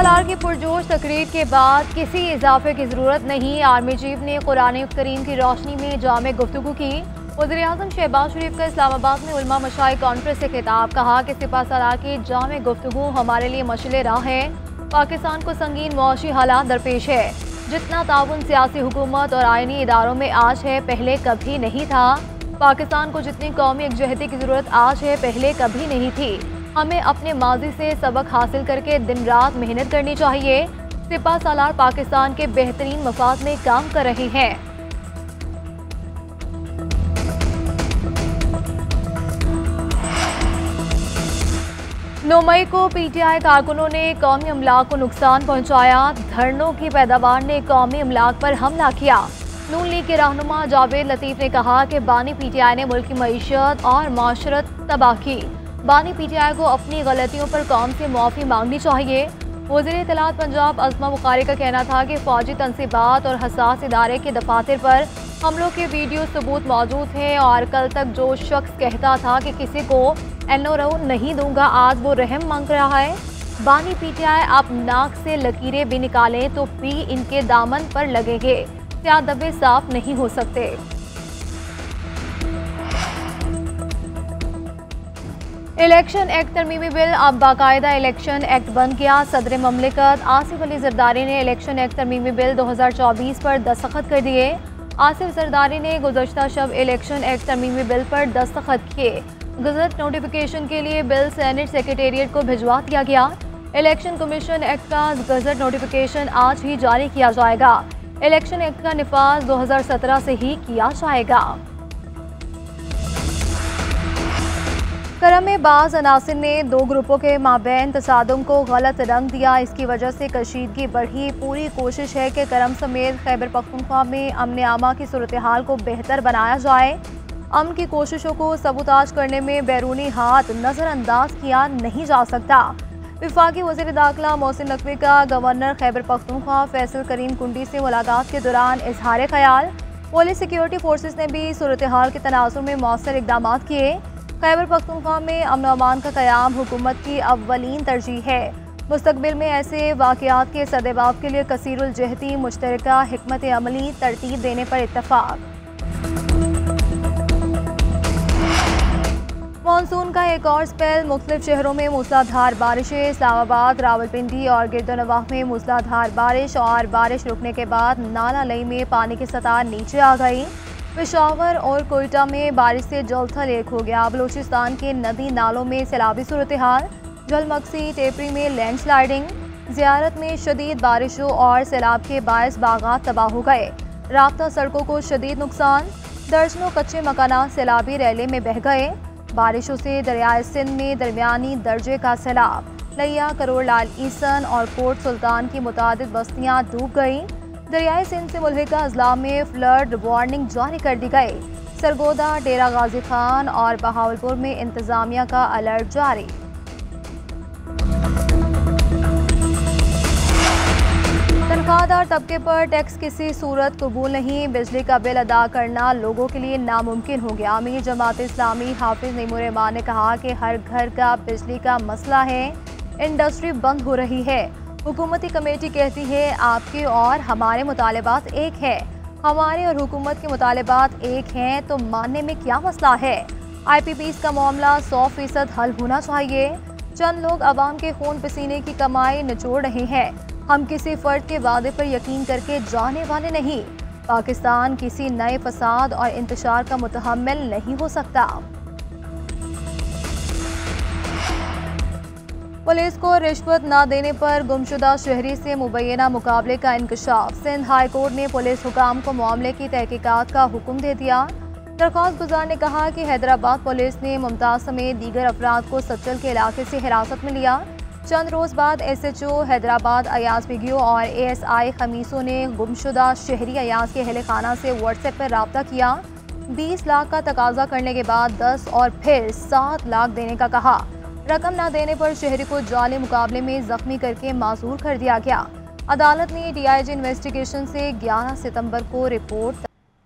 سالار کی پرجوش تقریر کے بعد کسی اضافے کی ضرورت نہیں، آرمی چیف نے قرآن کریم کی روشنی میں جامع گفتگو کی۔ وزیراعظم شہباز شریف کا اسلام آباد میں علماء مشائخ کانفرنس سے خطاب، کہا کہ سپہ سالار کی جامع گفتگو ہمارے لیے مشعل راہ ہے۔ پاکستان کو سنگین معاشی حالات درپیش ہے، جتنا تعاون سیاسی حکومت اور آئینی اداروں میں آج ہے پہلے کبھی نہیں تھا۔ پاکستان کو جتنی قومی یکجہتی کی ضرورت آج ہے پہلے کبھی نہیں تھی۔ ہمیں اپنے ماضی سے سبق حاصل کر کے دن رات محنت کرنی چاہیے۔ سپہ سالار پاکستان کے بہترین مفاد میں کام کر رہے ہیں۔ 9 مئی کو پی ٹی آئی کارکنوں نے قومی املاک کو نقصان پہنچایا، دھرنوں کی پیداوار نے قومی املاک پر حملہ کیا۔ نون لیگ کے رہنما جاوید لطیف نے کہا کہ بانی پی ٹی آئی نے ملک کی معیشت اور معاشرت تباہ کی۔ بانی پی ٹی آئی کو اپنی غلطیوں پر قوم سے معافی مانگنی چاہیے۔ وزیر اطلاعات پنجاب عظمہ بخاری کا کہنا تھا کہ فوجی تنصیبات اور حساس ادارے کے دفاتر پر حملوں کے ویڈیو ثبوت موجود ہیں، اور کل تک جو شخص کہتا تھا کہ کسی کو NRO نہیں دوں گا، آج وہ رحم مانگ رہا ہے۔ بانی پی ٹی آئی اب ناک سے لکیریں بھی نکالیں تو بھی ان کے دامن پر لگیں گے، سیاہ دھبے صاف نہیں ہو سکتے۔ الیکشن ایکٹ ترمیمی بل اب باقاعدہ الیکشن ایکٹ بن گیا۔ صدر مملکت آصف علی زرداری نے الیکشن ایکٹ ترمیمی بل 2024 پر دستخط کر دیے۔ آصف زرداری نے گزشتہ شب الیکشن ایکٹ ترمیمی بل پر دستخط کیے۔ گزٹ نوٹیفیکیشن کے لیے بل سینٹ سیکریٹریٹ کو بھجوا دیا گیا۔ الیکشن کمیشن ایکٹ کا گزٹ نوٹیفیکیشن آج ہی جاری کیا جائے گا۔ الیکشن ایکٹ کا نفاذ 2017 سے ہی کیا جائے گا۔ کرم میں بعض عناصر نے 2 گروپوں کے مابین تصادم کو غلط رنگ دیا، اس کی وجہ سے کشیدگی بڑھی۔ پوری کوشش ہے کہ کرم سمیت خیبر پختونخوا میں امن عامہ کی صورتحال کو بہتر بنایا جائے۔ امن کی کوششوں کو سبوتاژ کرنے میں بیرونی ہاتھ نظر انداز کیا نہیں جا سکتا۔ وفاقی وزیر داخلہ محسن نقوی کا گورنر خیبر پختونخوا فیصل کریم کنڈی سے ملاقات کے دوران اظہار خیال۔ پولیس سیکیورٹی فورسز نے بھی صورتحال کے تناظر میں مؤثر اقدامات کیے۔ خیبر پختونخوا میں امن و امان کا قیام حکومت کی اولین ترجیح ہے۔ مستقبل میں ایسے واقعات کے سدباب کے لیے کثیر الجہتی مشترکہ حکمت عملی ترتیب دینے پر اتفاق۔ مانسون کا ایک اور سپیل، مختلف شہروں میں موسلادھار بارشیں۔ اسلام آباد، راولپنڈی اور گرد و نواح میں موسلادھار بارش، اور بارش رکنے کے بعد نالہ لئی میں پانی کی سطح نیچے آ گئی۔ پشاور اور کوئٹہ میں بارش سے جل تھل ایک ہو گیا۔ بلوچستان کے ندی نالوں میں سیلابی صورتحال، جھلمکسی ٹیپری میں لینڈ سلائیڈنگ۔ زیارت میں شدید بارشوں اور سیلاب کے باعث باغات تباہ ہو گئے، رابطہ سڑکوں کو شدید نقصان، درجنوں کچے مکانات سیلابی ریلے میں بہہ گئے۔ بارشوں سے دریائے سندھ میں درمیانی درجے کا سیلاب، لیا، کروڑ لال عیسن اور کوٹ سلطان کی متعدد بستیاں ڈوب گئیں۔ دریائے سندھ سے ملحقہ اضلاع میں فلڈ وارننگ جاری کر دی گئی۔ سرگودا، ڈیرہ غازی خان اور بہاولپور میں انتظامیہ کا الرٹ جاری۔ تنخواہ دار طبقے پر ٹیکس کسی صورت قبول نہیں، بجلی کا بل ادا کرنا لوگوں کے لیے ناممکن ہو گیا۔ امیر جماعت اسلامی حافظ نعیم الرحمان نے کہا کہ ہر گھر کا بجلی کا مسئلہ ہے، انڈسٹری بند ہو رہی ہے۔ حکومتی کمیٹی کہتی ہے آپ کے اور ہمارے مطالبات ایک ہے، ہمارے اور حکومت کے مطالبات ایک ہیں تو ماننے میں کیا مسئلہ ہے؟ IPPs کا معاملہ 100% حل ہونا چاہیے۔ چند لوگ عوام کے خون پسینے کی کمائی نچوڑ رہے ہیں، ہم کسی فرد کے وعدے پر یقین کر کے جانے والے نہیں۔ پاکستان کسی نئے فساد اور انتشار کا متحمل نہیں ہو سکتا۔ پولیس کو رشوت نہ دینے پر گمشدہ شہری سے مبینہ مقابلے کا انکشاف۔ سندھ ہائی کورٹ نے پولیس حکام کو معاملے کی تحقیقات کا حکم دے دیا۔ درخواست گزار نے کہا کہ حیدرآباد پولیس نے ممتاز سمیت دیگر افراد کو سچل کے علاقے سے حراست میں لیا۔ چند روز بعد SHO حیدرآباد ایاز بگیو اور ASI خمیسو نے گمشدہ شہری ایاز کے اہل خانہ سے واٹس ایپ پر رابطہ کیا۔ 20 لاکھ کا تقاضا کرنے کے بعد 10 اور پھر 7 لاکھ دینے کا کہا۔ رقم نہ دینے پر شہری کو جعلی مقابلے میں زخمی کر کے معذور کر دیا گیا۔ عدالت نے DIG انویسٹیگیشن سے 11 ستمبر کو رپورٹ